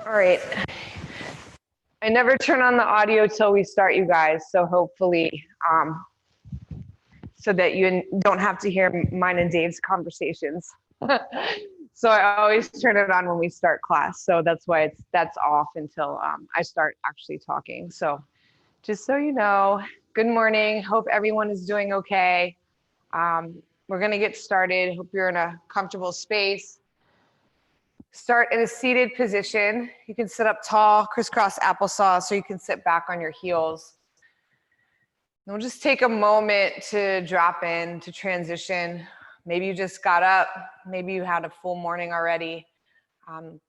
All right. I never turn on the audio till we start, you guys. So hopefully, so that you don't have to hear mine and Dave's conversations. So I always turn it on when we start class. So that's why that's off until I start actually talking. So just so you know, good morning. Hope everyone is doing okay. We're gonna get started. Hope you're in a comfortable space. Start in a seated position. You can sit up tall, crisscross applesauce, so you can sit back on your heels. And we'll just take a moment to drop in, to transition. Maybe you just got up, maybe you had a full morning already,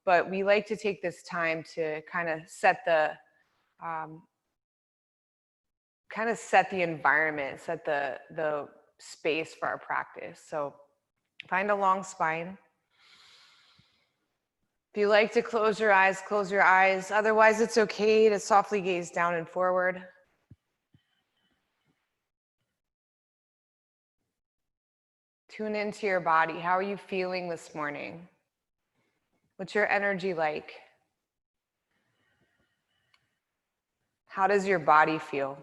but we like to take this time to kind of set the environment, set the space for our practice. So find a long spine. If you like to close your eyes, close your eyes. Otherwise, it's okay to softly gaze down and forward. Tune into your body. How are you feeling this morning? What's your energy like? How does your body feel?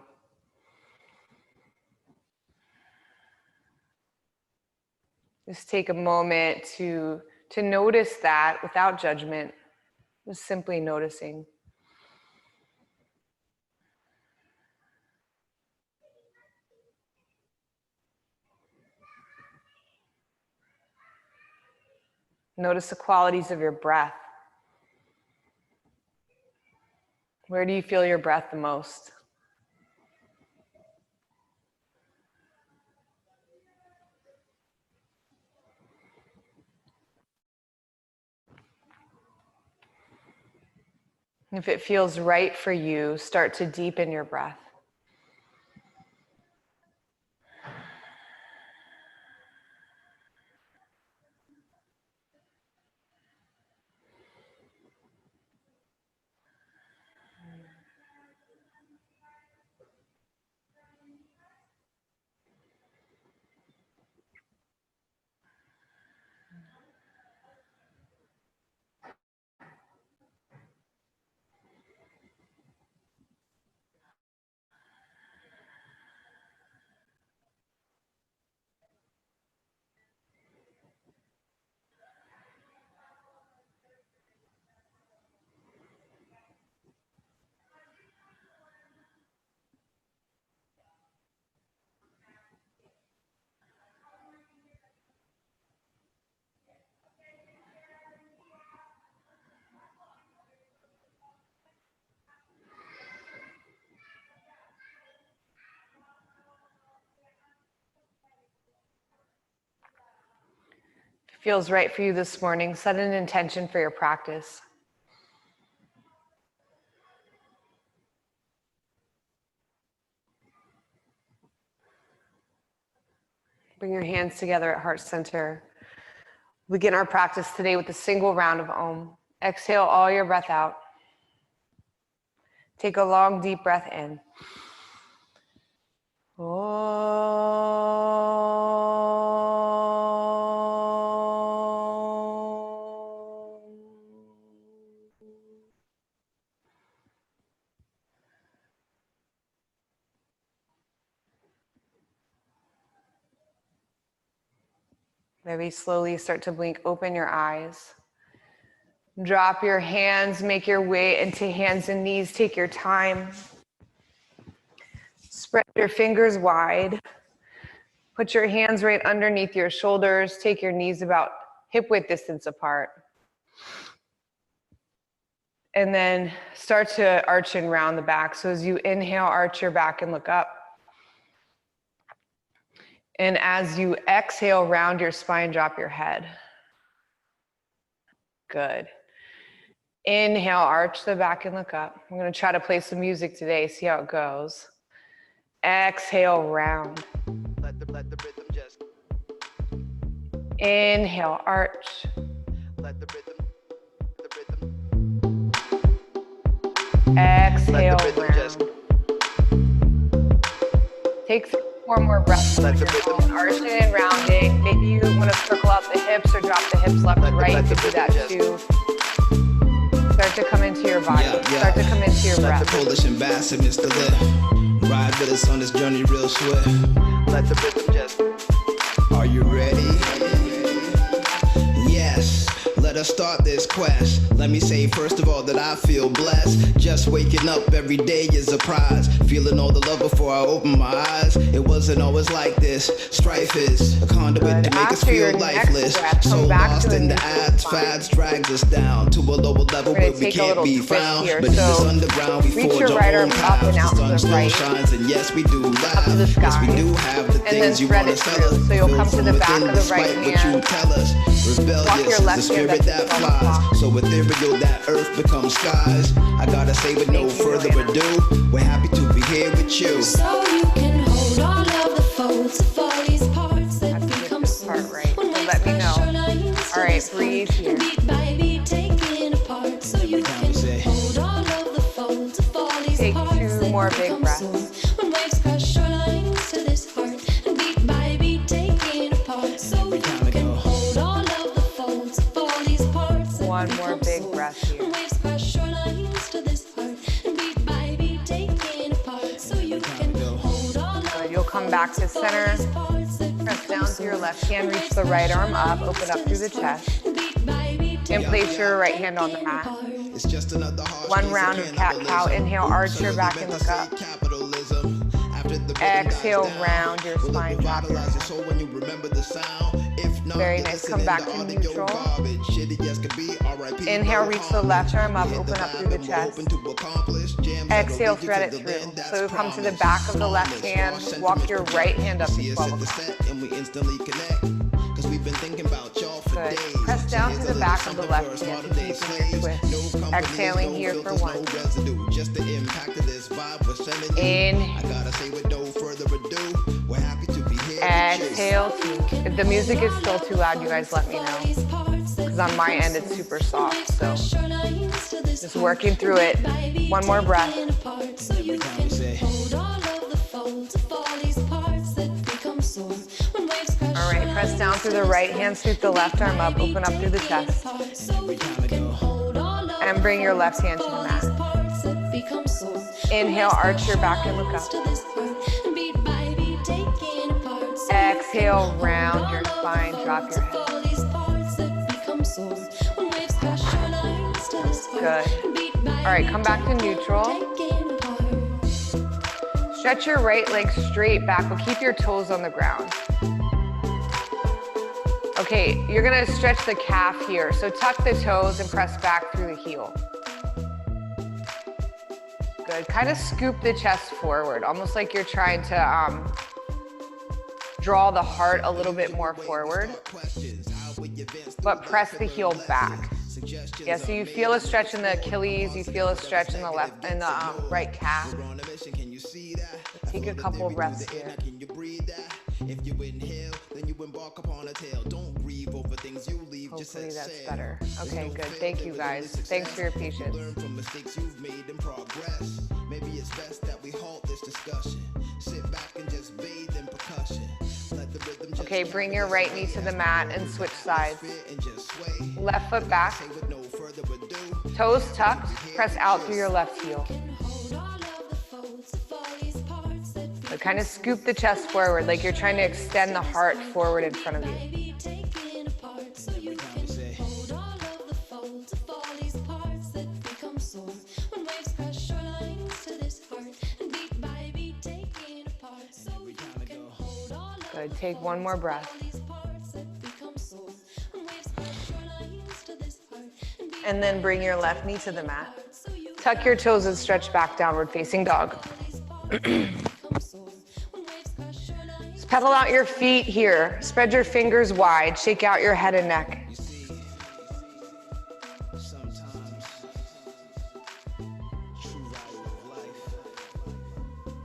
Just take a moment to notice that without judgment, just simply noticing. Notice the qualities of your breath. Where do you feel your breath the most? If it feels right for you, start to deepen your breath. Feels right for you this morning, set an intention for your practice. Bring your hands together at heart center. Begin our practice today with a single round of Om. Exhale all your breath out. Take a long, deep breath in. Maybe slowly start to blink, open your eyes. Drop your hands, make your way into hands and knees, take your time. Spread your fingers wide. Put your hands right underneath your shoulders, take your knees about hip width distance apart. And then start to arch and round the back. So as you inhale, arch your back and look up. And as you exhale, round your spine, drop your head. Good. Inhale, arch the back and look up. I'm gonna try to play some music today, see how it goes. Exhale, round. Let the rhythm just. Inhale, arch. Let the rhythm Exhale, round. just. Take 4 more breaths on your own, arching and rounding. Maybe you want to circle out the hips or drop the hips left and right. You can do that too. Start to come into body. Start to come into your Let breath. the Polish ambassador, Mr. Lip, ride with us on this journey real swift. Let the rhythm just. Are you ready? Yes, let us start this quest. Let me say first of all that I feel blessed. Just waking up every day is a prize. Feeling all the love before I open my eyes. It wasn't always like this. Strife is a conduit to make us After your feel next lifeless. breath, come So back lost to a in the neutral ads, spine. fads drags us down to a lower level We're where gonna we take a can't little be twist found. here. But in this So underground we reach forge your our right own arm up paths. and The out to sun the still right. shines, and yes, we do laugh. to the Yes, we sky. do have the And then things you thread wanna it tell through. us. So you'll Feel come to from the back within of the despite right what you hand. tell us. Walk Rebellious your is the left hand spirit up to that 12 flies. o'clock. So ethereal that earth becomes skies. I gotta say with no Thank you, further Joanna. ado, we're happy to be here with you. So you can hold all of the folds of all these parts that Have to get become this so. part right. When So waves let me crash know. your lines to All right, this heart, breathe here. and beat by beat taken apart. So you can hold all of the folds of all these Take parts 2 that more big become breaths. so. When waves crash your lines to this heart, and beat by beat taken apart. So you can hold all of the folds of all these parts that One more become big so. breath here. When waves crash your lines to this heart, and beat by beat taken apart. So you can hold all of Good. You'll come back to center. Press down to your left hand, reach the right arm up, open up through the chest, and place your right hand on the mat. It's just another harsh One case round of cannibalism. cat-cow. Inhale, arch So your really back meant and to look say up. capitalism. After the rhythm Exhale, dies down, round your will it spine, drop your revitalize your head. soul when you remember the sound? If not, Very then nice. listen Come in back the to audio neutral. garbage. Shit, it just could be R.I.P. Inhale, no reach the left arm up, We hit open the up vibe through the and we're chest. hoping to accomplish jams that'll Exhale, lead you thread to it the through. land that's So you'll come to the promised. back of the left Honest, hand, raw walk sentiments your project. right hand up You to see us 12 at the o'clock. set and we instantly connect. Cause we've been thinking about y'all for Good. days. Press So down here's to a the little back of the something left for us hand to modern day deepen your slaves. twist. No companies, Exhaling no here for filters, 1. no residue. Just the impact of this vibe we're sending you. Inhale. I gotta say with no further ado, we're happy to be here with you. Exhale. If the music is still too loud, you guys let me know. Because on my end, it's super soft. So just working through it. One more breath. Every time we say, All right, press down through the right hand, scoop the left arm up, open up through the chest, every time I go, and bring your left hand to the mat. Inhale, arch your back and look up. Exhale, round your spine, drop your head. Good. All right, come back to neutral. Stretch your right leg straight back, but keep your toes on the ground. Okay, you're gonna stretch the calf here. So tuck the toes and press back through the heel. Good, kind of scoop the chest forward, almost like you're trying to draw the heart a little bit more forward, but press the heel back. Yeah, so you feel a stretch in the Achilles, you feel a stretch in the left, in the right calf. Take a couple breaths here. If you inhale, then you embark upon a tale. Don't grieve over things you leave. Hopefully that's better. Okay, good. Thank you guys. Thanks for your patience. Learn from mistakes you've made and progress. Maybe it's best that we halt this discussion. Sit back and just bathe in percussion. Let the rhythm just Okay, bring your right knee to the mat and switch sides. Left foot back. Toes tucked. Press out through your left heel. But kind of scoop the chest forward, like you're trying to extend the heart forward in front of you. Good, take one more breath. And then bring your left knee to the mat. Tuck your toes and stretch back, downward facing dog. Just pedal out your feet here. Spread your fingers wide. Shake out your head and neck.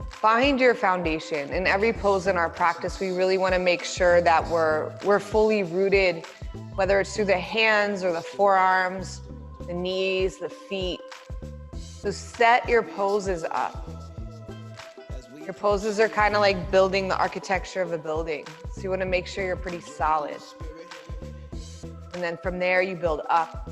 Find your foundation. In every pose in our practice, we really want to make sure that we're fully rooted, whether it's through the hands or the forearms, the knees, the feet. So set your poses up. Your poses are kind of like building the architecture of a building. So you want to make sure you're pretty solid. And then from there, you build up.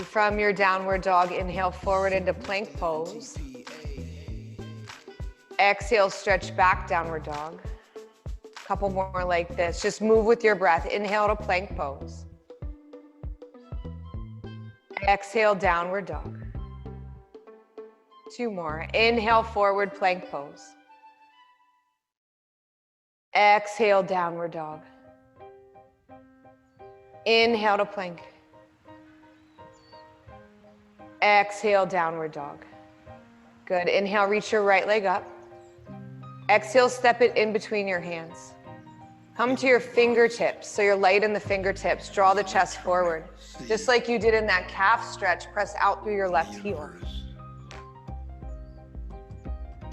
From your downward dog, inhale forward into plank pose. Exhale, stretch back, downward dog. Couple more like this. Just move with your breath. Inhale to plank pose. Exhale, downward dog. 2 more. Inhale, forward plank pose. Exhale, downward dog. Inhale to plank. Exhale, downward dog. Good. Inhale, reach your right leg up. Exhale, step it in between your hands. Come to your fingertips, so you're light in the fingertips. Draw the chest forward. Just like you did in that calf stretch, press out through your left heel.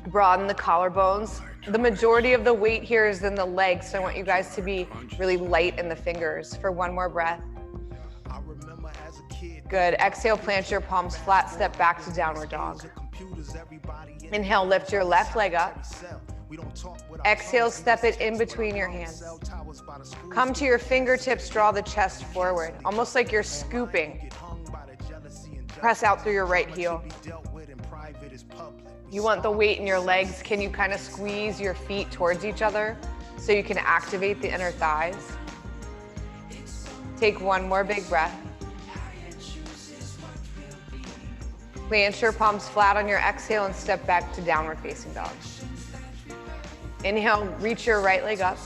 Broaden the collarbones. The majority of the weight here is in the legs, so I want you guys to be really light in the fingers for 1 more breath. Good. Exhale, plant your palms flat, step back to downward dog. Inhale, lift your left leg up. Exhale, step it in between your hands. Come to your fingertips, draw the chest forward, almost like you're scooping. Press out through your right heel. You want the weight in your legs. Can you kind of squeeze your feet towards each other so you can activate the inner thighs? Take 1 more big breath. Plant your palms flat on your exhale and step back to downward facing dog. Inhale, reach your right leg up.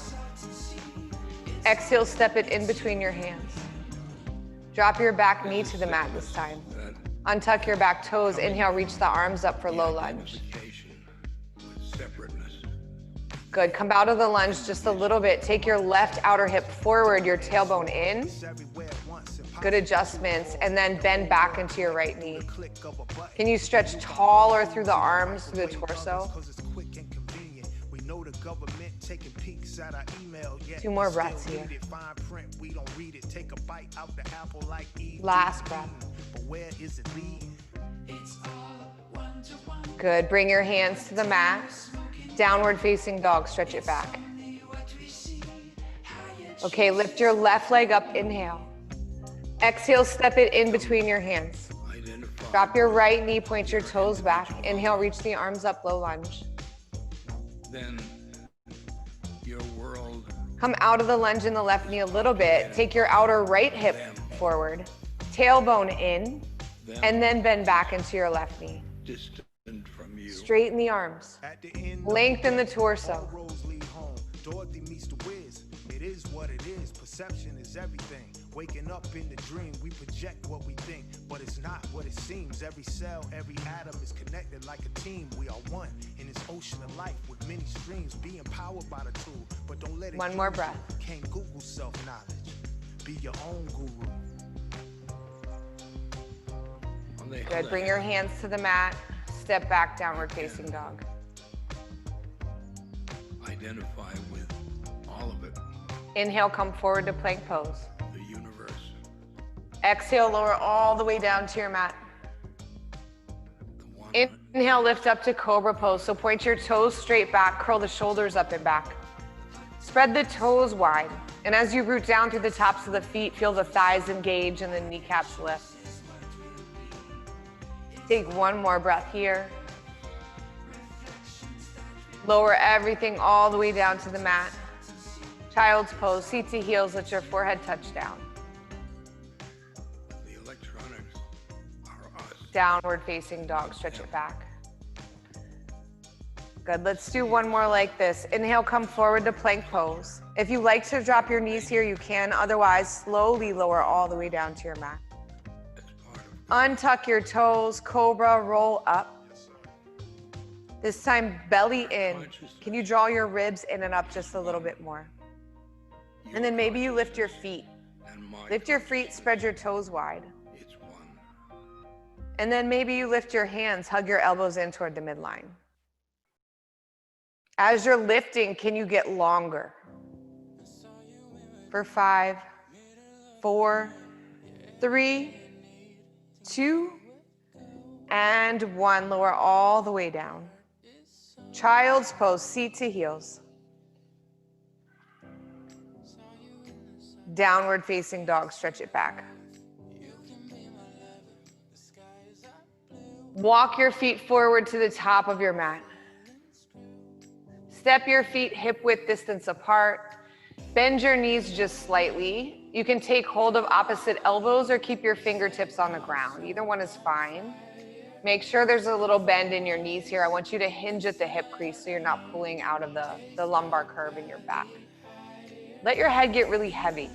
Exhale, step it in between your hands. Drop your back knee to the mat this time. Untuck your back toes. Inhale, reach the arms up for low lunge. Good. Come out of the lunge just a little bit. Take your left outer hip forward, your tailbone in. Good adjustments. And then bend back into your right knee. Can you stretch taller through the arms, through the torso? 2 more breaths here. Last breath. Good. Bring your hands to the mat. Downward facing dog. Stretch it back. Okay, lift your left leg up. Inhale. Exhale, step it in between your hands. Drop your right knee, point your toes back. Inhale, reach the arms up, low lunge. Then your world. Come out of the lunge in the left knee a little bit. Take your outer right hip forward. Tailbone in. And then bend back into your left knee. Distant from you. Straighten the arms. Lengthen the torso. It is what it is. Perception is everything. Waking up in the dream, we project what we think, but it's not what it seems. Every cell, every atom is connected like a team. We are one in this ocean of life with many streams. Be empowered by the tool, but don't let it. 1 more breath. Can't Google self-knowledge. Be your own guru. Good. Bring your hands to the mat. Step back, downward facing dog. Identify with all of it. Inhale, come forward to plank pose. The universe. Exhale, lower all the way down to your mat. Inhale, lift up to cobra pose. So point your toes straight back, curl the shoulders up and back. Spread the toes wide. And as you root down through the tops of the feet, feel the thighs engage and the kneecaps lift. Take 1 more breath here. Lower everything all the way down to the mat. Child's pose, seat to heels, let your forehead touch down. The electronics are us. Downward facing dog, stretch it back. Good, let's do 1 more like this. Inhale, come forward to plank pose. If you like to drop your knees here, you can. Otherwise, slowly lower all the way down to your mat. Untuck your toes, cobra, roll up. This time, belly in. Can you draw your ribs in and up just a little bit more? And then maybe you lift your feet. Lift your feet, spread your toes wide. It's one. And then maybe you lift your hands, hug your elbows in toward the midline. As you're lifting, can you get longer? For 5, 4, 3, 2, and 1. Lower all the way down. Child's pose, seat to heels. Downward facing dog, stretch it back. Walk your feet forward to the top of your mat. Step your feet hip width distance apart. Bend your knees just slightly. You can take hold of opposite elbows or keep your fingertips on the ground. Either one is fine. Make sure there's a little bend in your knees here. I want you to hinge at the hip crease so you're not pulling out of the lumbar curve in your back. Let your head get really heavy.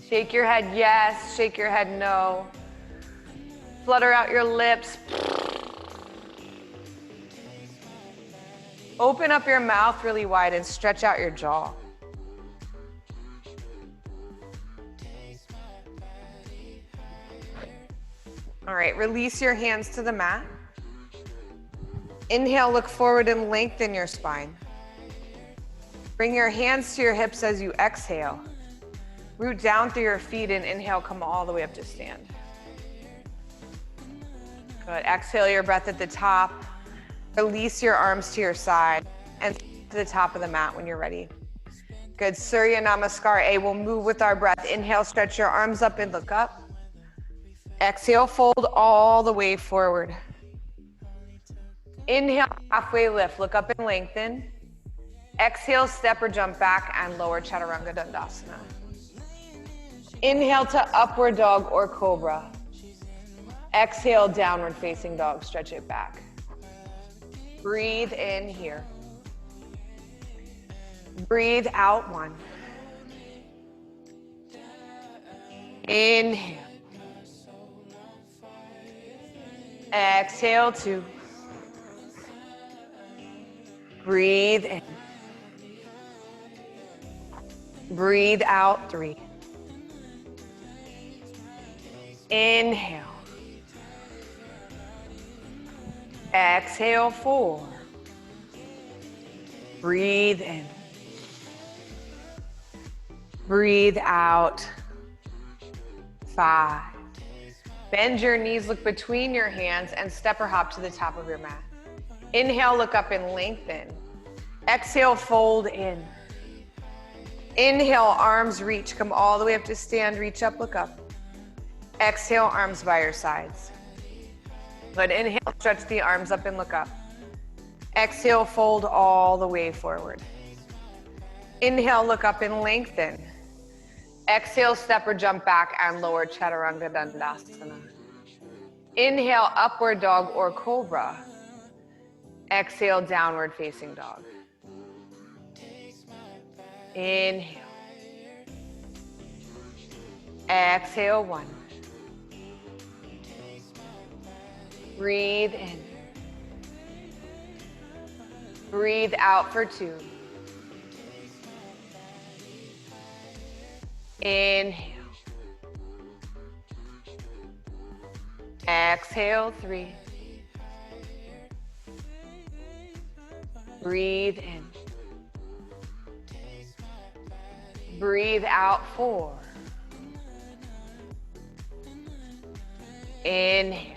Shake your head yes, shake your head no. Flutter out your lips. Open up your mouth really wide and stretch out your jaw. All right, release your hands to the mat. Inhale, look forward and lengthen your spine. Bring your hands to your hips as you exhale. Root down through your feet and inhale, come all the way up to stand. Good, exhale your breath at the top. Release your arms to your side and to the top of the mat when you're ready. Good, Surya Namaskar A. We'll move with our breath. Inhale, stretch your arms up and look up. Exhale, fold all the way forward. Inhale, halfway lift, look up and lengthen. Exhale, step or jump back and lower Chaturanga Dandasana. Inhale to upward dog or cobra. Exhale, downward facing dog, stretch it back. Breathe in here. Breathe out one. Inhale. Exhale two. Breathe in. Breathe out three. Inhale. Exhale four. Breathe in. Breathe out. 5. Bend your knees, look between your hands, and step or hop to the top of your mat. Inhale, look up and lengthen. Exhale, fold in. Inhale, arms reach, come all the way up to stand, reach up, look up. Exhale, arms by your sides. Good, inhale, stretch the arms up and look up. Exhale, fold all the way forward. Inhale, look up and lengthen. Exhale, step or jump back and lower Chaturanga Dandasana. Inhale, upward dog or cobra. Exhale, downward facing dog. Inhale. Exhale, 1. Breathe in. Breathe out for 2. Inhale. Exhale, 3. Breathe in. Breathe out, 4. Inhale.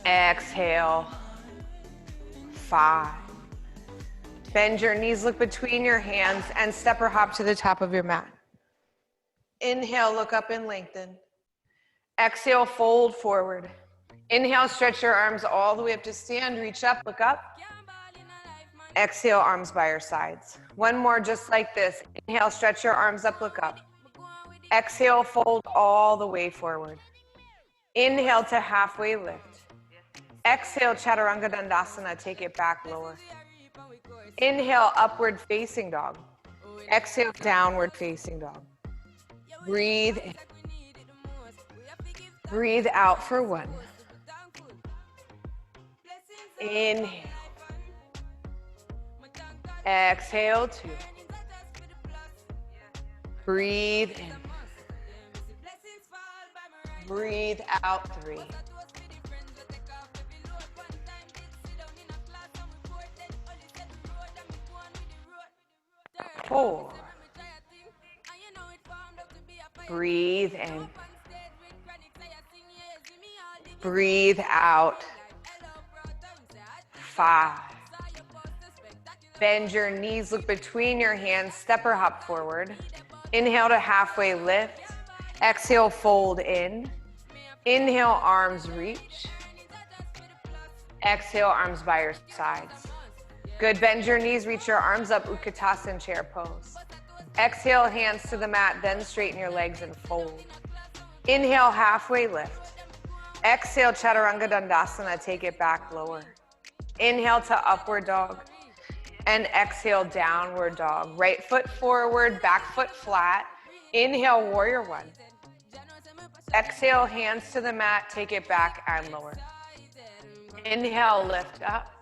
Exhale, 5. Bend your knees, look between your hands, and step or hop to the top of your mat. Inhale, look up and lengthen. Exhale, fold forward. Inhale, stretch your arms all the way up to stand. Reach up, look up. Exhale, arms by your sides. One more just like this. Inhale, stretch your arms up, look up. Exhale, fold all the way forward. Inhale to halfway lift. Exhale, Chaturanga Dandasana, take it back lower. Inhale, upward facing dog. Exhale, downward facing dog. Breathe in. Breathe out for 1. Inhale. Exhale, 2. Breathe in. Breathe out, 3. 4. Breathe in. Breathe out. 5. Bend your knees, look between your hands, step or hop forward. Inhale to halfway lift. Exhale, fold in. Inhale, arms reach. Exhale, arms by your sides. Good, bend your knees, reach your arms up, Utkatasana chair pose. Exhale, hands to the mat, then straighten your legs and fold. Inhale, halfway lift. Exhale, Chaturanga Dandasana, take it back lower. Inhale to upward dog. And exhale, downward dog. Right foot forward, back foot flat. Inhale, warrior one. Exhale, hands to the mat, take it back and lower. Inhale, lift up.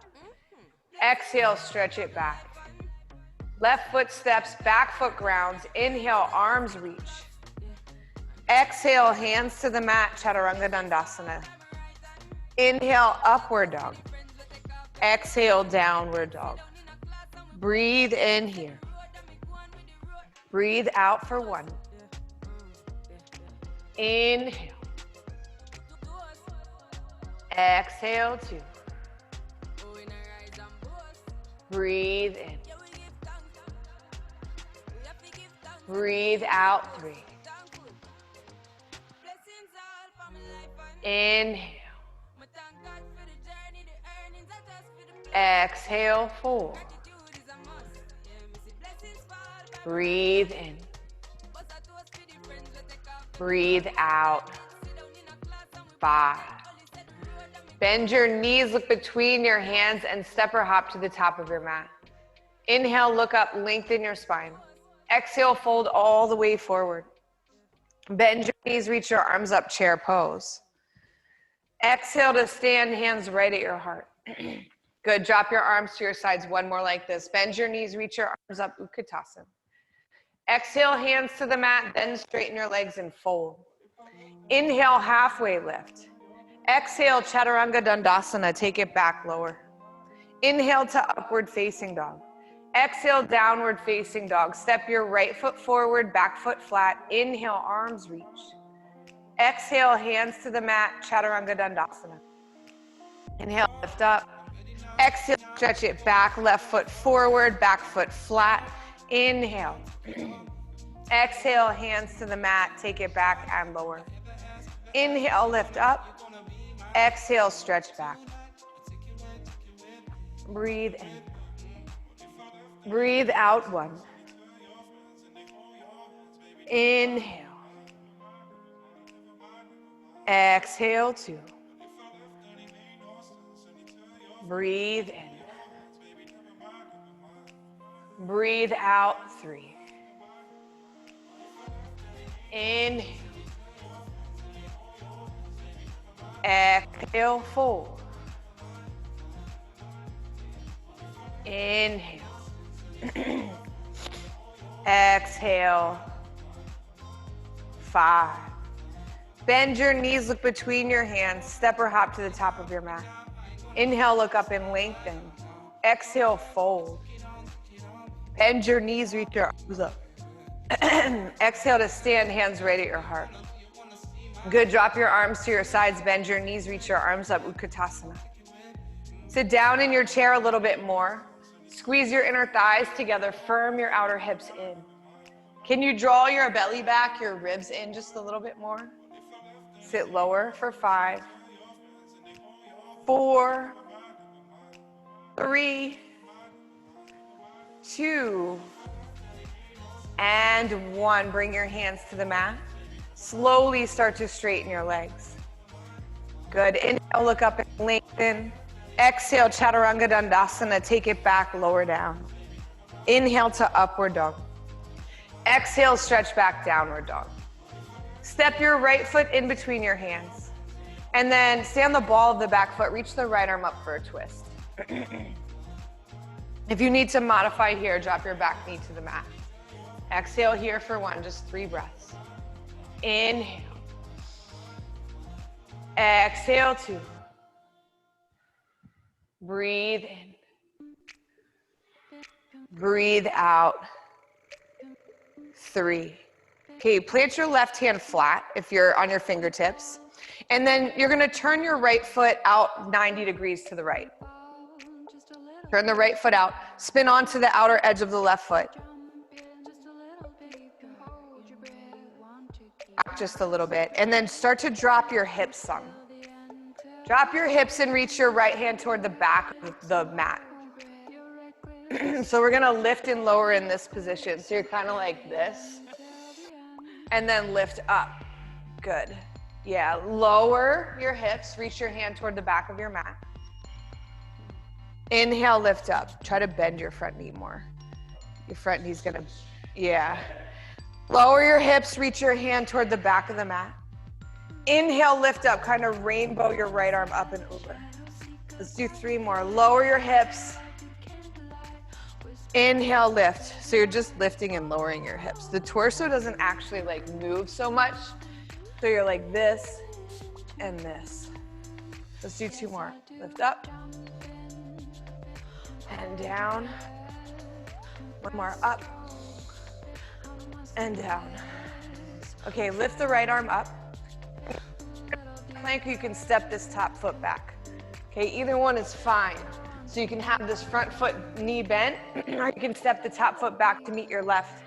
Exhale, stretch it back. Left foot steps, back foot grounds. Inhale, arms reach. Exhale, hands to the mat, Chaturanga Dandasana. Inhale, upward dog. Exhale, downward dog. Breathe in here. Breathe out for one. Inhale. Exhale, two. Breathe in. Breathe out, three. Inhale. Exhale, four. Breathe in. Breathe out. Five. Bend your knees, look between your hands, and step or hop to the top of your mat. Inhale, look up, lengthen your spine. Exhale, fold all the way forward. Bend your knees, reach your arms up, chair pose. Exhale to stand, hands right at your heart. Good, drop your arms to your sides, one more like this. Bend your knees, reach your arms up, Utkatasana. Exhale, hands to the mat, then straighten your legs and fold. Inhale, halfway lift. Exhale, Chaturanga Dandasana, take it back lower. Inhale to upward facing dog. Exhale, downward facing dog. Step your right foot forward, back foot flat. Inhale, arms reach. Exhale, hands to the mat, Chaturanga Dandasana. Inhale, lift up. Exhale, stretch it back, left foot forward, back foot flat. Inhale. Exhale, hands to the mat, take it back and lower. Inhale, lift up. Exhale, stretch back. Breathe in. Breathe out, one. Inhale. Exhale, two. Breathe in. Breathe out, three. Inhale. Exhale, four. Inhale. Exhale. Five. Bend your knees, look between your hands, step or hop to the top of your mat. Inhale, look up and lengthen. Exhale, fold. Bend your knees, reach your arms up. Exhale to stand, hands right at your heart. Good, drop your arms to your sides, bend your knees, reach your arms up, Utkatasana. Sit down in your chair a little bit more. Squeeze your inner thighs together, firm your outer hips in. Can you draw your belly back, your ribs in just a little bit more? Sit lower for 5, 4, 3, 2, and 1. Bring your hands to the mat. Slowly start to straighten your legs. Good. Inhale, look up and lengthen. Exhale, Chaturanga Dandasana. Take it back, lower down. Inhale to upward dog. Exhale, stretch back, downward dog. Step your right foot in between your hands. And then stay on the ball of the back foot. Reach the right arm up for a twist. If you need to modify here, drop your back knee to the mat. Exhale here for 1, just 3 breaths. Inhale. Exhale, 2. Breathe in. Breathe out. 3. Okay, plant your left hand flat if you're on your fingertips. And then you're gonna turn your right foot out 90 degrees to the right. Turn the right foot out, spin onto the outer edge of the left foot. back just a little bit. And then start to drop your hips some. Drop your hips and reach your right hand toward the back of the mat. So we're gonna lift and lower in this position. So you're kind of like this. And then lift up. Good. Yeah, lower your hips, reach your hand toward the back of your mat. Inhale, lift up. Try to bend your front knee more. Your front knee's gonna, yeah. Lower your hips, reach your hand toward the back of the mat. Inhale, lift up, kind of rainbow your right arm up and over. Let's do 3 more. Lower your hips. Inhale, lift. So you're just lifting and lowering your hips. The torso doesn't actually like move so much. So you're like this and this. Let's do 2 more. Lift up and down. 1 more, up and down. Okay, lift the right arm up. Plank, you can step this top foot back. Okay, either one is fine. So you can have this front foot knee bent, or you can step the top foot back to meet your left.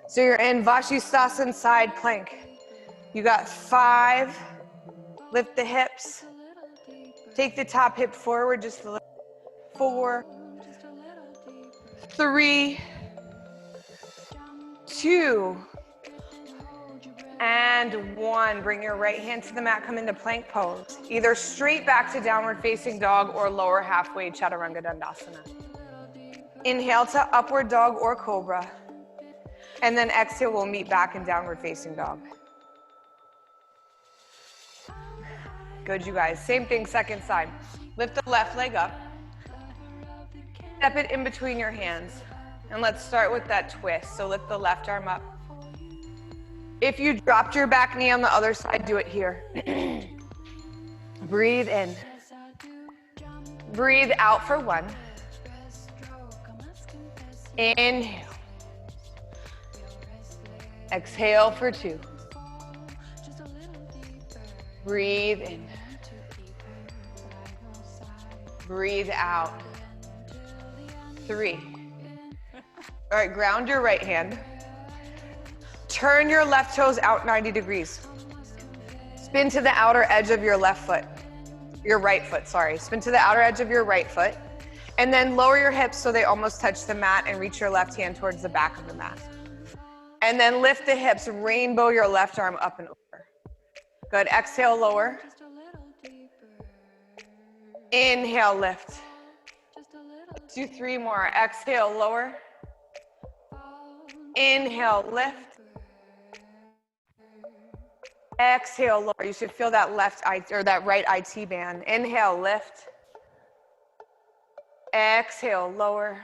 So you're in Vashisthasana side plank. You got 5, lift the hips. Take the top hip forward just a little. 4, 3, 2, and 1. Bring your right hand to the mat, come into plank pose. Either straight back to downward facing dog or lower halfway chaturanga dandasana. Inhale to upward dog or cobra. And then exhale, we'll meet back in downward facing dog. Good, you guys. Same thing, second side. Lift the left leg up. Step it in between your hands. And let's start with that twist. So lift the left arm up. If you dropped your back knee on the other side, do it here. Breathe in. Breathe out for 1. Inhale. Exhale for 2. Breathe in. Breathe out. 3. All right, ground your right hand. Turn your left toes out 90 degrees. Spin to the outer edge of your left foot. Your right foot, sorry. Spin to the outer edge of your right foot. And then lower your hips so they almost touch the mat and reach your left hand towards the back of the mat. And then lift the hips, rainbow your left arm up and over. Good, exhale, lower. Inhale, lift. Let's do 3 more. Exhale, lower. Inhale, lift. Exhale, lower. You should feel that left or that right IT band. Inhale, lift. Exhale, lower.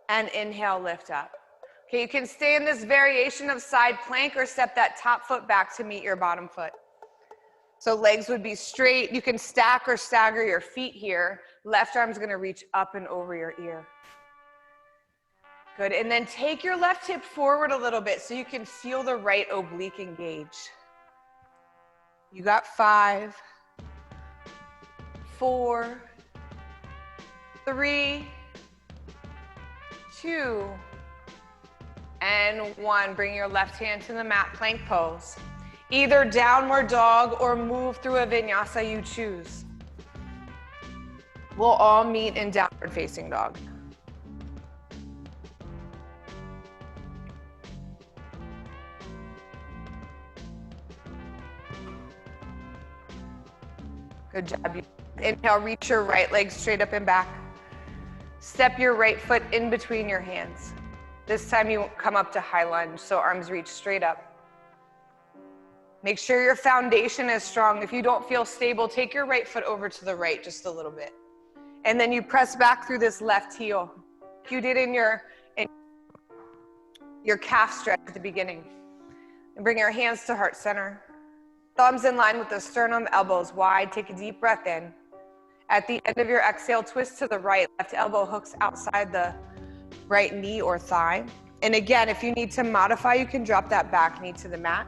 And inhale, lift up. Okay, you can stay in this variation of side plank or step that top foot back to meet your bottom foot. So legs would be straight. You can stack or stagger your feet here. Left arm's gonna reach up and over your ear. Good, and then take your left hip forward a little bit so you can feel the right oblique engage. You got 5, 4, 3, 2, and 1. Bring your left hand to the mat, plank pose. Either downward dog or move through a vinyasa, you choose. We'll all meet in downward facing dog. Good job. Inhale, reach your right leg straight up and back. Step your right foot in between your hands. This time you come up to high lunge, so arms reach straight up. Make sure your foundation is strong. If you don't feel stable, take your right foot over to the right just a little bit. And then you press back through this left heel. You did in your calf stretch at the beginning. And bring your hands to heart center. Thumbs in line with the sternum, elbows wide. Take a deep breath in. At the end of your exhale, twist to the right. Left elbow hooks outside the right knee or thigh. And again, if you need to modify, you can drop that back knee to the mat.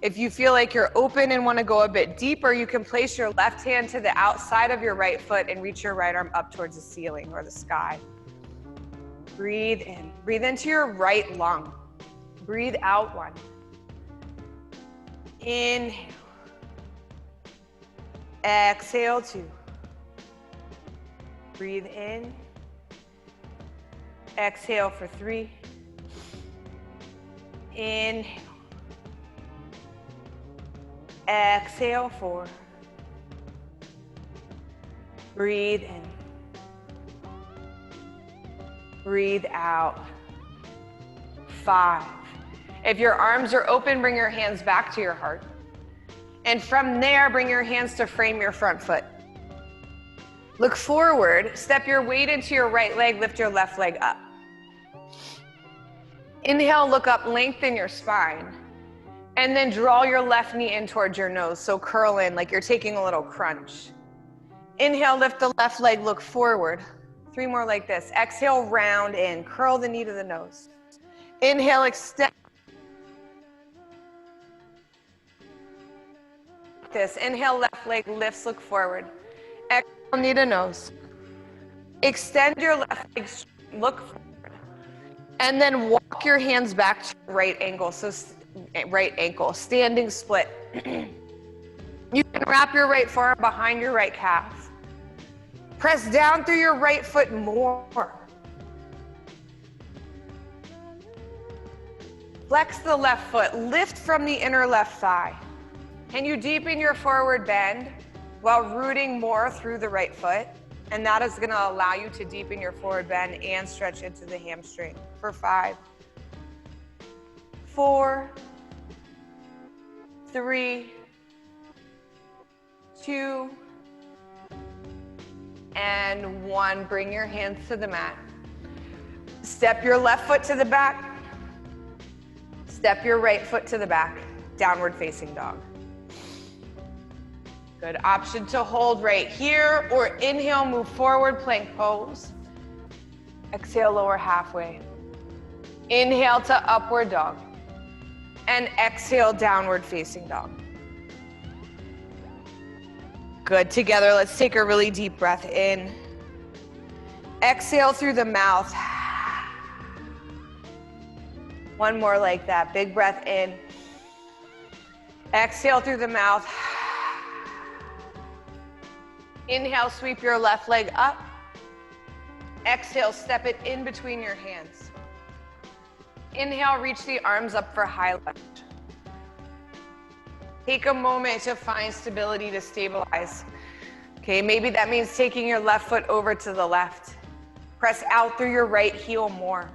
If you feel like you're open and want to go a bit deeper, you can place your left hand to the outside of your right foot and reach your right arm up towards the ceiling or the sky. Breathe in. Breathe into your right lung. Breathe out 1. Inhale. Exhale 2. Breathe in. Exhale for 3. Inhale. Exhale 4. Breathe in. Breathe out. 5. If your arms are open, bring your hands back to your heart. And from there, bring your hands to frame your front foot. Look forward, step your weight into your right leg, lift your left leg up. Inhale, look up, lengthen your spine. And then draw your left knee in towards your nose, so curl in like you're taking a little crunch. Inhale, lift the left leg, look forward. 3 more like this. Exhale, round in, curl the knee to the nose. Inhale, extend. This. Inhale, left leg lifts, look forward. Exhale, knee to nose. Extend your left leg, look forward. And then walk your hands back to right ankle. So right ankle, standing split. You can wrap your right forearm behind your right calf. Press down through your right foot more. Flex the left foot, lift from the inner left thigh. Can you deepen your forward bend while rooting more through the right foot? And that is going to allow you to deepen your forward bend and stretch into the hamstring for 5, 4, 3, 2, and 1. Bring your hands to the mat. Step your left foot to the back. Step your right foot to the back. Downward facing dog. Good. Option to hold right here or inhale, move forward, plank pose. Exhale, lower halfway. Inhale to upward dog. And exhale, downward facing dog. Good. Together, let's take a really deep breath in. Exhale through the mouth. 1 more like that. Big breath in. Exhale through the mouth. Inhale, sweep your left leg up. Exhale, step it in between your hands. Inhale, reach the arms up for high lunge. Take a moment to find stability to stabilize. Okay, maybe that means taking your left foot over to the left. Press out through your right heel more.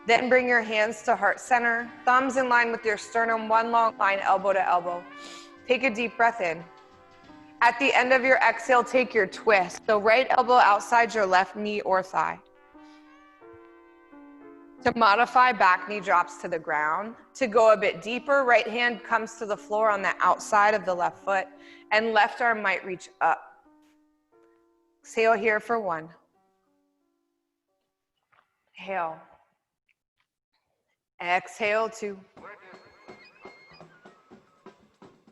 Then bring your hands to heart center, thumbs in line with your sternum, 1 long line, elbow to elbow. Take a deep breath in. At the end of your exhale, take your twist. So right elbow outside your left knee or thigh. To modify, back knee drops to the ground. To go a bit deeper, right hand comes to the floor on the outside of the left foot, and left arm might reach up. Exhale here for 1. Inhale. Exhale 2.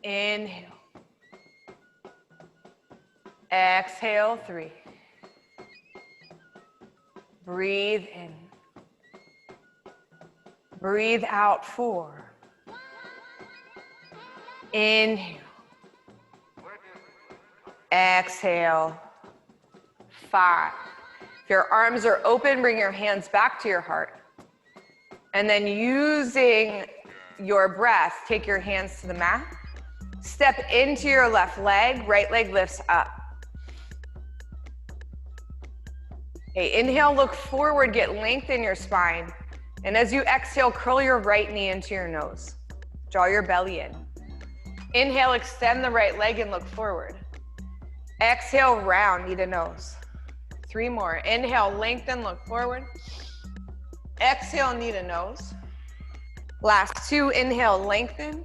Inhale. Exhale 3. Breathe in. Breathe out 4. Inhale. Exhale 5. If your arms are open, bring your hands back to your heart. And then using your breath, take your hands to the mat. Step into your left leg, right leg lifts up. Okay, inhale, look forward, get length in your spine. And as you exhale, curl your right knee into your nose. Draw your belly in. Inhale, extend the right leg and look forward. Exhale, round, knee to nose. 3 more. Inhale, lengthen, look forward. Exhale, knee to nose. Last 2, inhale, lengthen.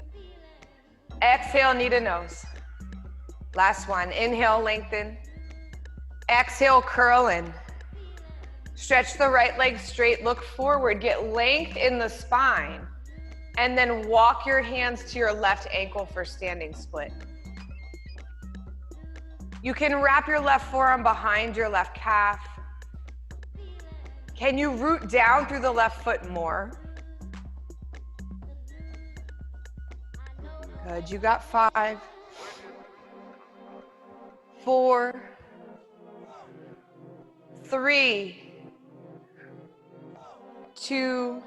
Exhale, knee to nose. Last 1, inhale, lengthen. Exhale, curl in. Stretch the right leg straight, look forward, get length in the spine, and then walk your hands to your left ankle for standing split. You can wrap your left forearm behind your left calf. Can you root down through the left foot more? Good, you got 5, 4, 3, 2,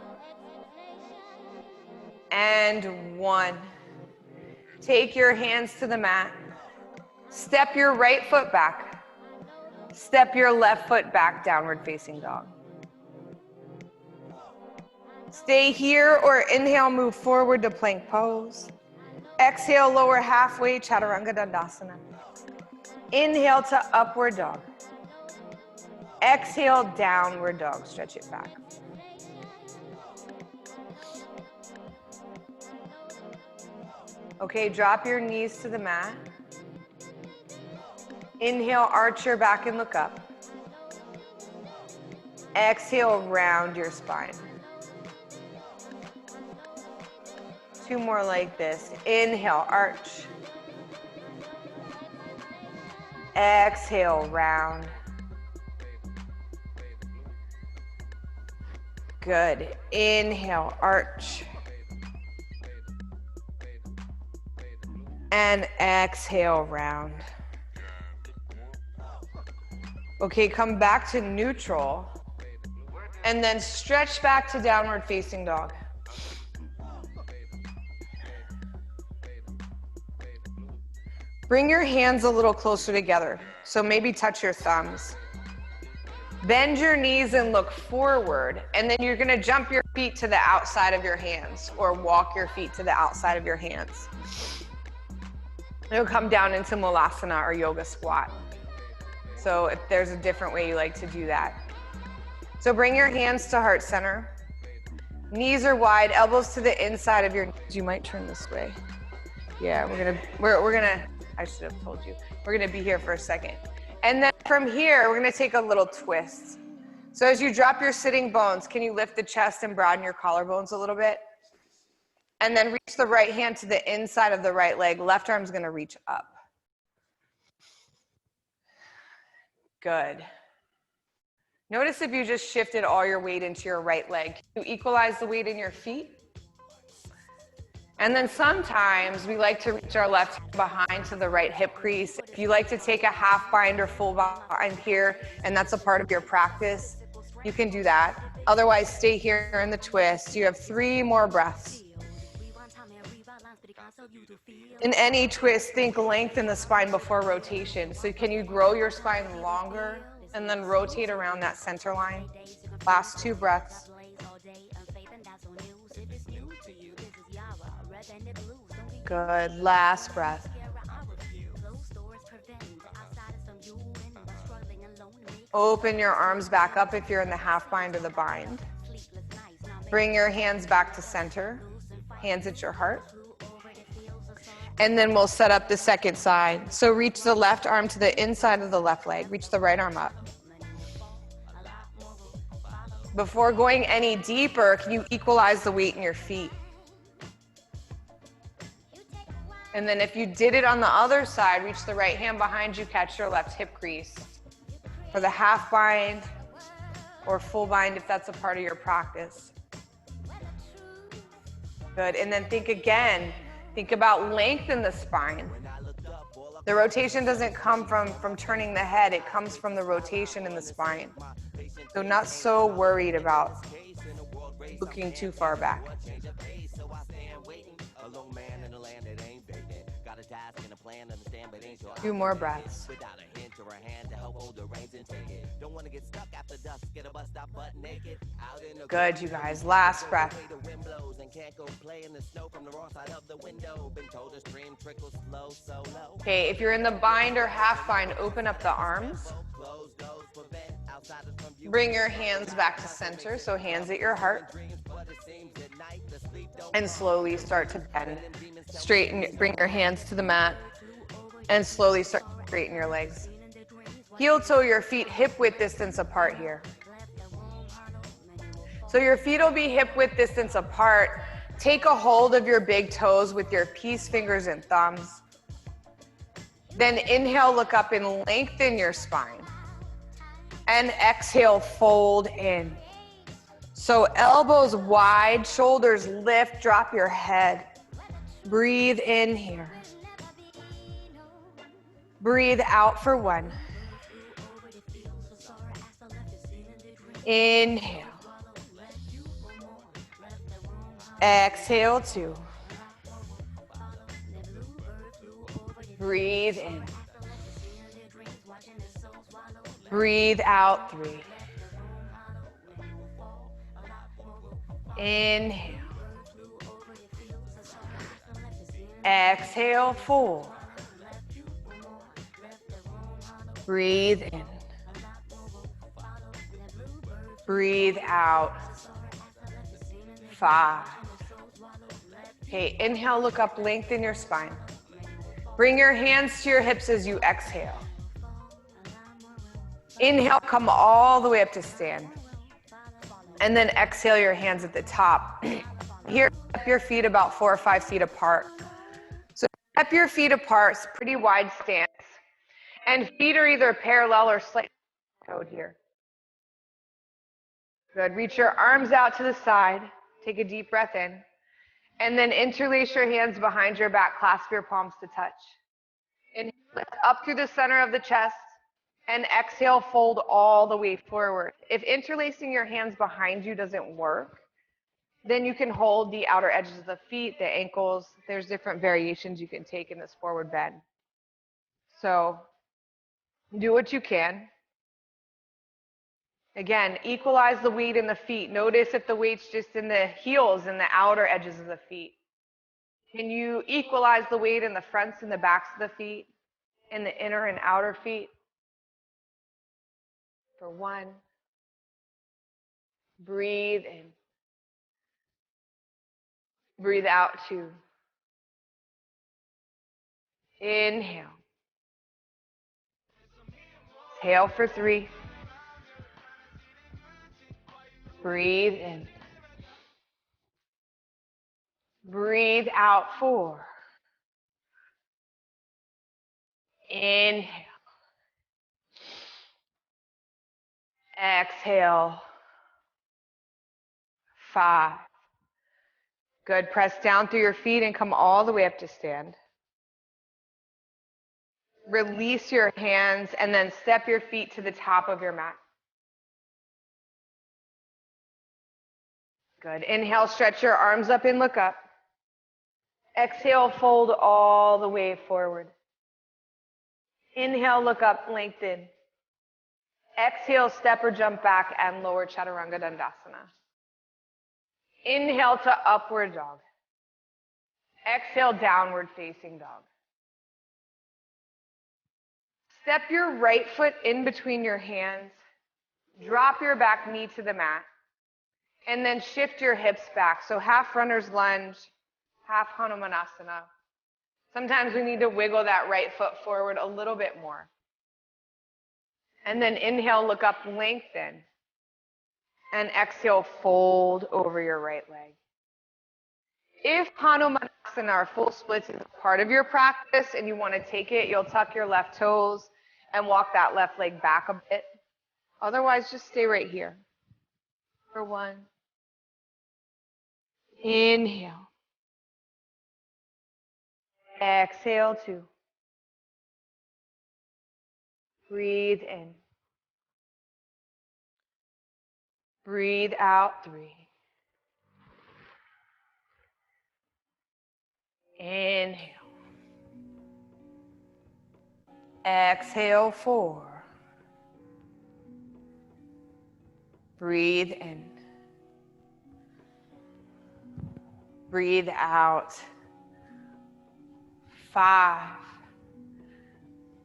and 1. Take your hands to the mat. Step your right foot back. Step your left foot back, downward facing dog. Stay here or inhale, move forward to plank pose. Exhale, lower halfway, chaturanga dandasana. Inhale to upward dog. Exhale, downward dog, stretch it back. Okay, drop your knees to the mat. Inhale, arch your back and look up. Exhale, round your spine. 2 more like this. Inhale, arch. Exhale, round. Good. Inhale, arch. And exhale, round. Okay, come back to neutral. And then stretch back to downward facing dog. Bring your hands a little closer together. So maybe touch your thumbs. Bend your knees and look forward. And then you're gonna jump your feet to the outside of your hands or walk your feet to the outside of your hands. You'll come down into Mulasana or yoga squat. So if there's a different way you like to do that. So bring your hands to heart center. Knees are wide, elbows to the inside of your knees. You might turn this way. Yeah, we're gonna, I should have told you. We're gonna be here for a second. And then from here, we're gonna take a little twist. So as you drop your sitting bones, can you lift the chest and broaden your collarbones a little bit? And then reach the right hand to the inside of the right leg. Left arm's gonna reach up. Good. Notice if you just shifted all your weight into your right leg. Can you equalize the weight in your feet? And then sometimes we like to reach our left hand behind to the right hip crease. If you like to take a half bind or full bind here, and that's a part of your practice, you can do that. Otherwise, stay here in the twist. You have 3 more breaths. In any twist, think length in the spine before rotation. So can you grow your spine longer and then rotate around that center line? Last 2 breaths. Good, last breath. Open your arms back up if you're in the half bind or the bind. Bring your hands back to center, hands at your heart. And then we'll set up the second side. So reach the left arm to the inside of the left leg. Reach the right arm up. Before going any deeper, can you equalize the weight in your feet? And then if you did it on the other side, reach the right hand behind you, catch your left hip crease. For the half bind or full bind if that's a part of your practice. Good, and then think again. Think about length in the spine. The rotation doesn't come from turning the head, it comes from the rotation in the spine. So not so worried about looking too far back. 2 more breaths. Good, you guys. Last breath. Okay, if you're in the bind or half bind, open up the arms. Bring your hands back to center, so hands at your heart. And slowly start to bend. Straighten, bring your hands to the mat. And slowly start to straighten your legs. Heel toe your feet hip width distance apart here. So your feet will be hip width distance apart. Take a hold of your big toes with your peace fingers and thumbs. Then inhale, look up and lengthen your spine. And exhale, fold in. So elbows wide, shoulders lift, drop your head. Breathe in here. Breathe out for 1. Inhale. Exhale 2. Breathe in. Breathe out 3. Inhale. Exhale 4. Breathe in. Breathe out. 5. Okay, inhale, look up, lengthen your spine. Bring your hands to your hips as you exhale. Inhale, come all the way up to stand. And then exhale your hands at the top. Here, step your feet about 4 or 5 feet apart. So step your feet apart, it's pretty wide stance. And feet are either parallel or slightly toed here. Good, reach your arms out to the side. Take a deep breath in. And then interlace your hands behind your back, clasp your palms to touch. Inhale, lift up through the center of the chest. And exhale, fold all the way forward. If interlacing your hands behind you doesn't work, then you can hold the outer edges of the feet, the ankles. There's different variations you can take in this forward bend. So do what you can. Again, equalize the weight in the feet. Notice if the weight's just in the heels and the outer edges of the feet. Can you equalize the weight in the fronts and the backs of the feet, in the inner and outer feet? For 1. Breathe in. Breathe out 2. Inhale. Exhale for 3. Breathe in. Breathe out 4. Inhale. Exhale. 5. Good. Press down through your feet and come all the way up to stand. Release your hands and then step your feet to the top of your mat. Good. Inhale, stretch your arms up and look up. Exhale, fold all the way forward. Inhale, look up, lengthen. Exhale, step or jump back and lower Chaturanga Dandasana. Inhale to upward dog. Exhale, downward facing dog. Step your right foot in between your hands. Drop your back knee to the mat. And then shift your hips back. So half runner's lunge, half Hanumanasana. Sometimes we need to wiggle that right foot forward a little bit more. And then inhale, look up, lengthen. And exhale, fold over your right leg. If Hanumanasana or full splits is part of your practice and you want to take it, you'll tuck your left toes and walk that left leg back a bit. Otherwise, just stay right here. For 1. Inhale. Exhale 2. Breathe in. Breathe out 3. Inhale. Exhale 4. Breathe in. Breathe out. 5.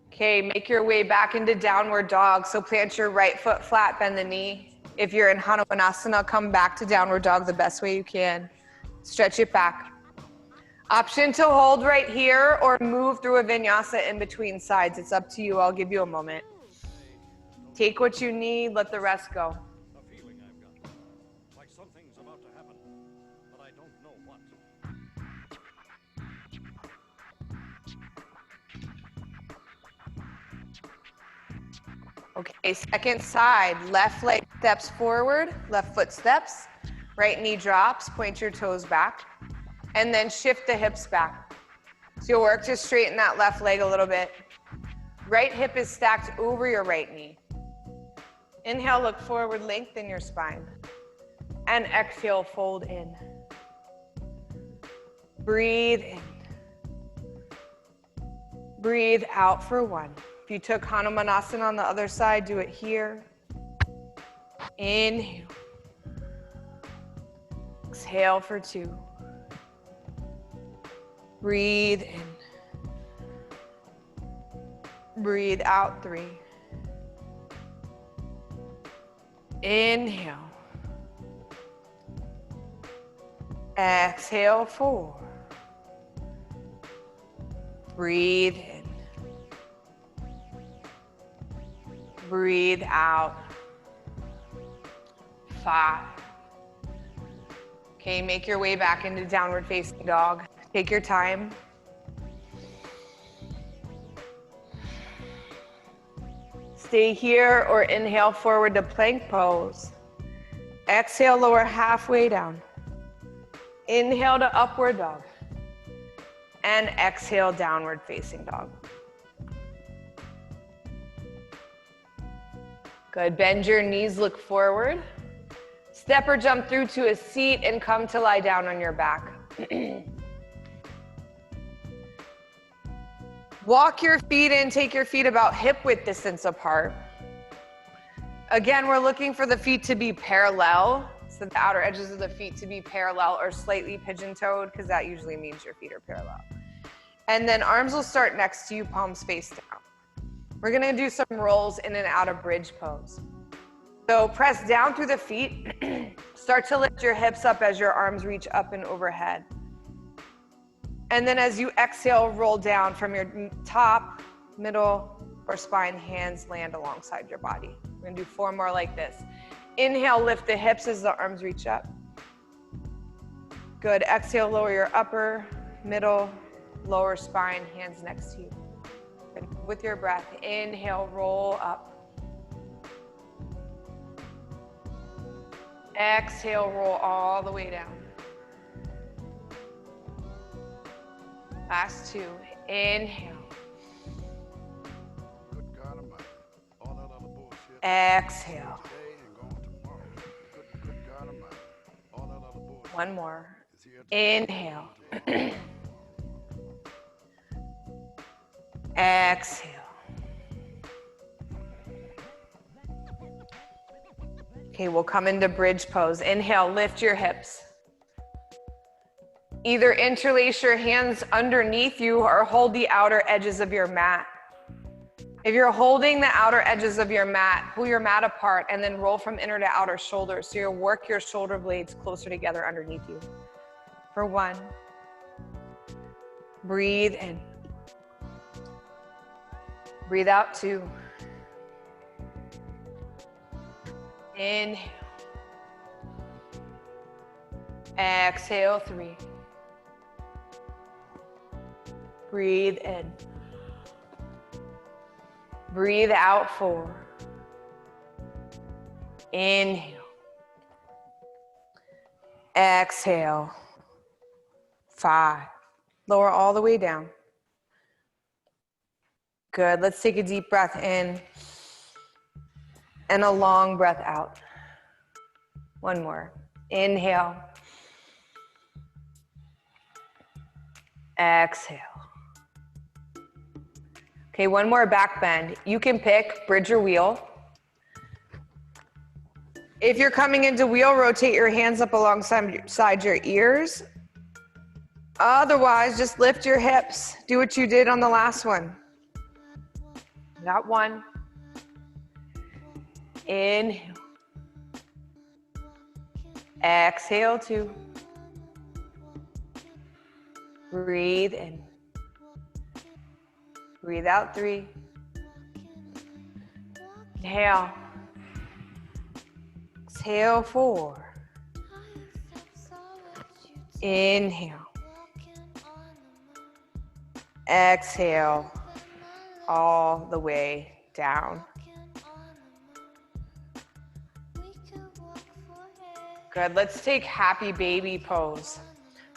Okay, make your way back into downward dog. So plant your right foot flat, bend the knee. If you're in Hanumanasana, come back to downward dog the best way you can. Stretch it back. Option to hold right here or move through a vinyasa in between sides. It's up to you. I'll give you a moment. Take what you need, let the rest go. A feeling I've got, like something's about to happen, but I don't know what. Okay, second side. Left leg steps forward, left foot steps, right knee drops, point your toes back. And then shift the hips back. So you'll work to straighten that left leg a little bit. Right hip is stacked over your right knee. Inhale, look forward, lengthen your spine. And exhale, fold in. Breathe in. Breathe out for 1. If you took Hanumanasana on the other side, do it here. Inhale. Exhale for 2. Breathe in. Breathe out 3. Inhale. Exhale 4. Breathe in. Breathe out. 5. Okay, make your way back into downward facing dog. Take your time. Stay here or inhale forward to plank pose. Exhale, lower halfway down. Inhale to upward dog. And exhale, downward facing dog. Good, bend your knees, look forward. Step or jump through to a seat and come to lie down on your back. Walk your feet in, take your feet about hip width distance apart. Again, we're looking for the feet to be parallel, so the outer edges of the feet to be parallel or slightly pigeon-toed, because that usually means your feet are parallel. And then arms will start next to you, palms face down. We're gonna do some rolls in and out of bridge pose. So press down through the feet, start to lift your hips up as your arms reach up and overhead. And then as you exhale, roll down from your top, middle, or spine, hands land alongside your body. We're gonna do 4 more like this. Inhale, lift the hips as the arms reach up. Good, exhale, lower your upper, middle, lower spine, hands next to you. And with your breath, inhale, roll up. Exhale, roll all the way down. Last 2, inhale. Good God Almighty. All that other bullshit. Exhale. Today and going tomorrow. Good God Almighty. All that other bullshit 1 more. is here today. Inhale. Exhale. Okay, we'll come into bridge pose. Inhale, lift your hips. Either interlace your hands underneath you or hold the outer edges of your mat. If you're holding the outer edges of your mat, pull your mat apart and then roll from inner to outer shoulder. So you'll work your shoulder blades closer together underneath you. For 1. Breathe in. Breathe out 2. Inhale. Exhale 3. Breathe in. Breathe out 4. Inhale. Exhale. 5. Lower all the way down. Good. Let's take a deep breath in and a long breath out. 1 more. Inhale. Exhale. Okay, 1 more back bend. You can pick bridge or wheel. If you're coming into wheel, rotate your hands up alongside your ears. Otherwise, just lift your hips. Do what you did on the last one. Got 1. Inhale. Exhale 2. Breathe in. Breathe out 3. Inhale. Exhale 4. Inhale. Exhale all the way down. Good, let's take happy baby pose.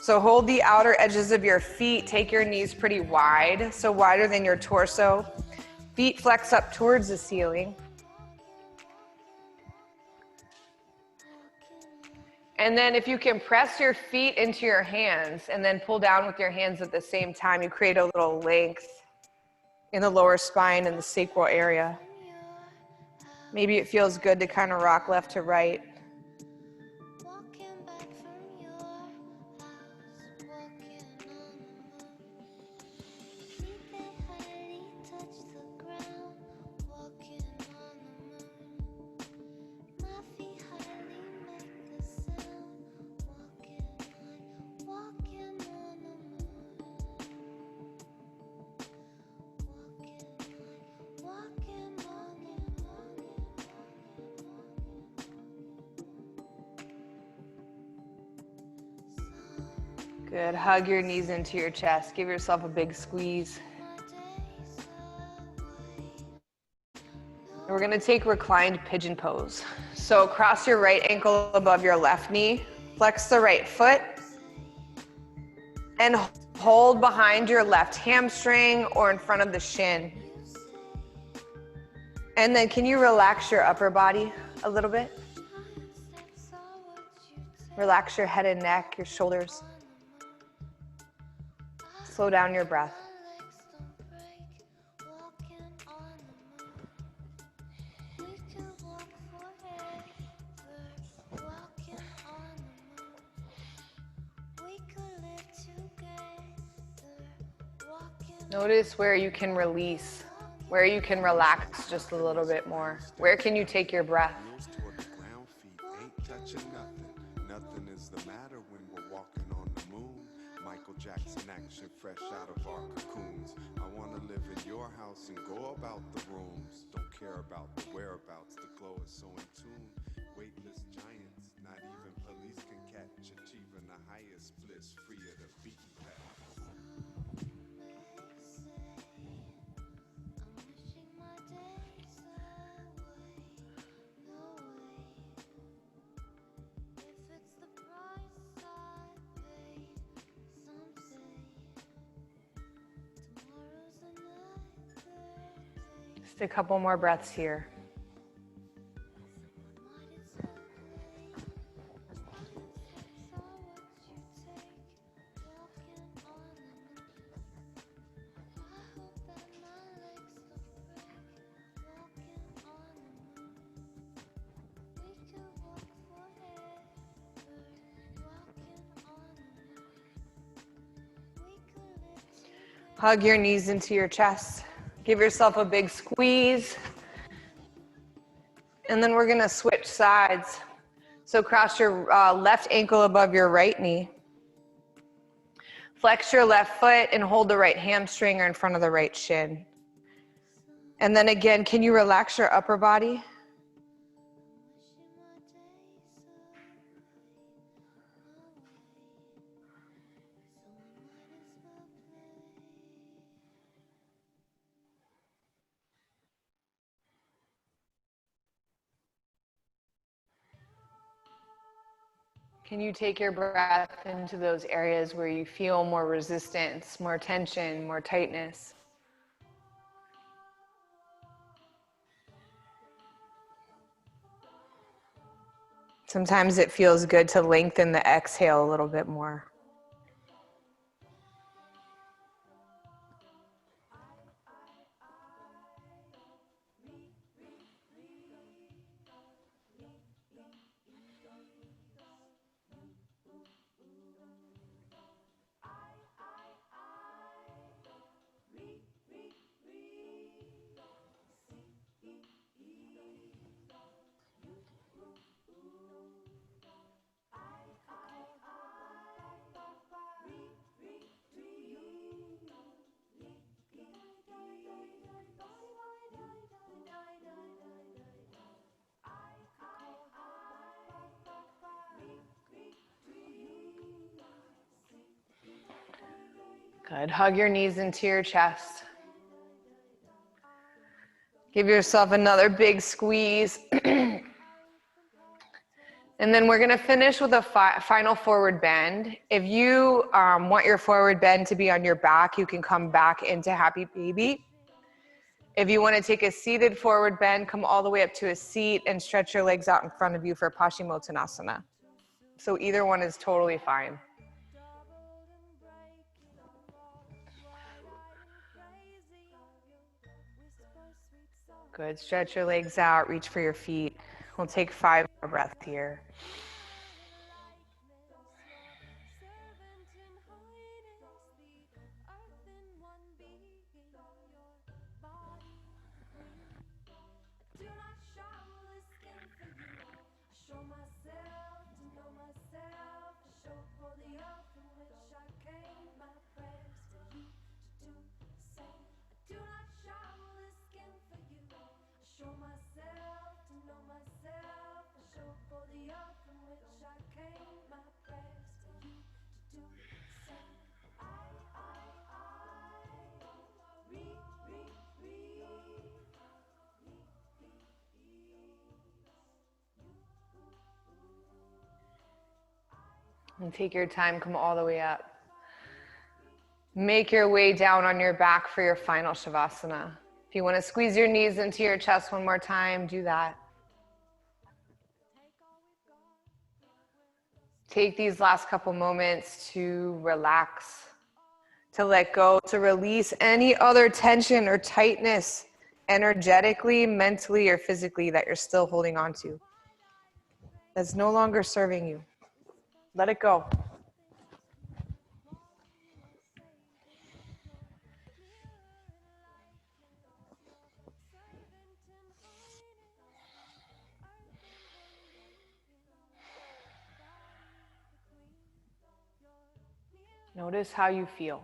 So hold the outer edges of your feet. Take your knees pretty wide, so wider than your torso. Feet flex up towards the ceiling. And then if you can press your feet into your hands and then pull down with your hands at the same time, you create a little length in the lower spine and the sacral area. Maybe it feels good to kind of rock left to right. Good. Hug your knees into your chest. Give yourself a big squeeze. And we're going to take reclined pigeon pose. So cross your right ankle above your left knee. Flex the right foot. And hold behind your left hamstring or in front of the shin. And then can you relax your upper body a little bit? Relax your head and neck, your shoulders. Slow down your breath. Notice where you can release, where you can relax just a little bit more. Where can you take your breath? Toward the ground, feet ain't touching nothing. Nothing is the matter when we're walking on the moon. Michael Jackson action fresh out of our cocoons. I wanna live in your house and go about the rooms. Don't care about the whereabouts, the glow is so in tune. Weightless giants, not even police can catch. Achieving the highest bliss, free of the beaten path. Just a couple more breaths here. Hug your knees into your chest. Give yourself a big squeeze. And then we're gonna switch sides. So cross your left ankle above your right knee. Flex your left foot and hold the right hamstring or in front of the right shin. And then again, can you relax your upper body? Can you take your breath into those areas where you feel more resistance, more tension, more tightness? Sometimes it feels good to lengthen the exhale a little bit more. Good. Hug your knees into your chest. Give yourself another big squeeze. And then we're gonna finish with a final forward bend. If you want your forward bend to be on your back, you can come back into happy baby. If you wanna take a seated forward bend, come all the way up to a seat and stretch your legs out in front of you for Paschimottanasana. So either one is totally fine. Good, stretch your legs out, reach for your feet. We'll take 5 more breaths here. And take your time, come all the way up. Make your way down on your back for your final Shavasana. If you want to squeeze your knees into your chest one more time, do that. Take these last couple moments to relax, to let go, to release any other tension or tightness energetically, mentally, or physically that you're still holding on to. That's no longer serving you. Let it go. Notice how you feel.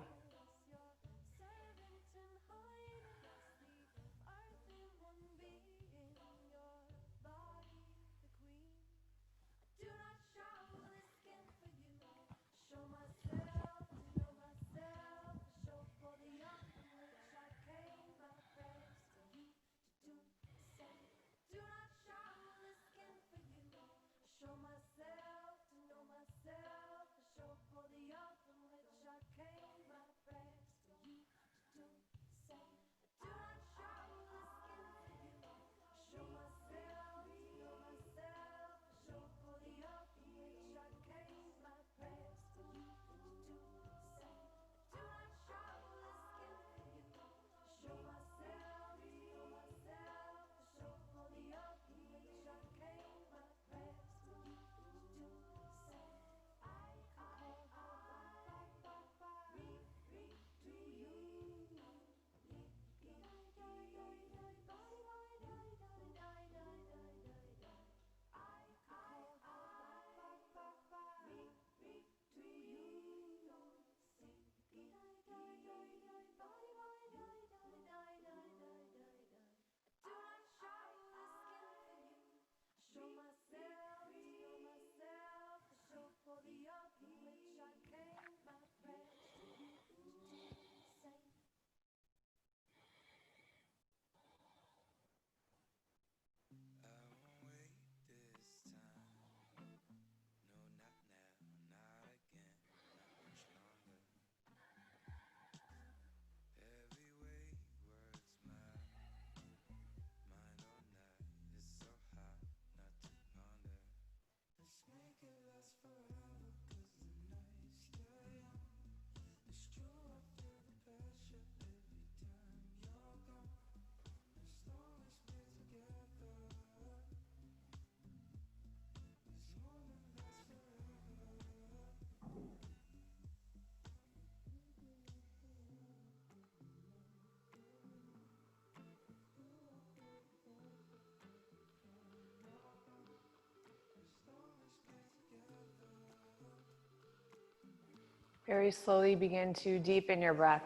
Very slowly begin to deepen your breath.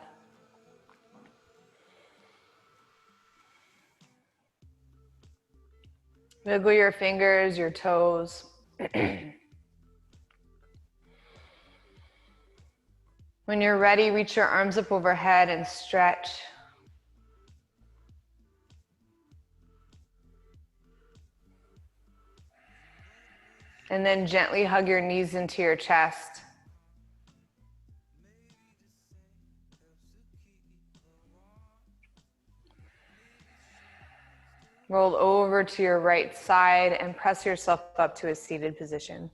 Wiggle your fingers, your toes. When you're ready, reach your arms up overhead and stretch. And then gently hug your knees into your chest. Roll over to your right side and press yourself up to a seated position.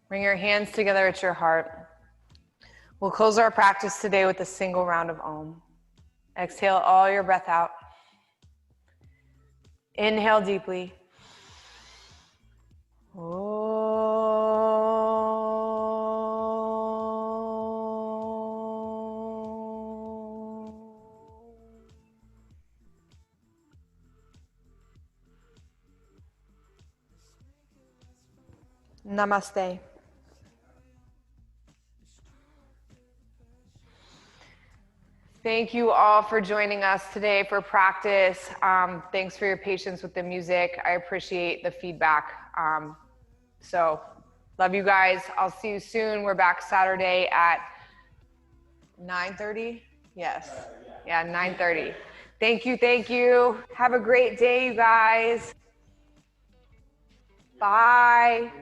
Bring your hands together at your heart. We'll close our practice today with a single round of Om. Exhale all your breath out. Inhale deeply. Namaste. Thank you all for joining us today for practice. Thanks for your patience with the music. I appreciate the feedback. So love you guys. I'll see you soon. We're back Saturday at 9:30. Yes. Yeah, 9:30. Thank you. Thank you. Have a great day, you guys. Bye.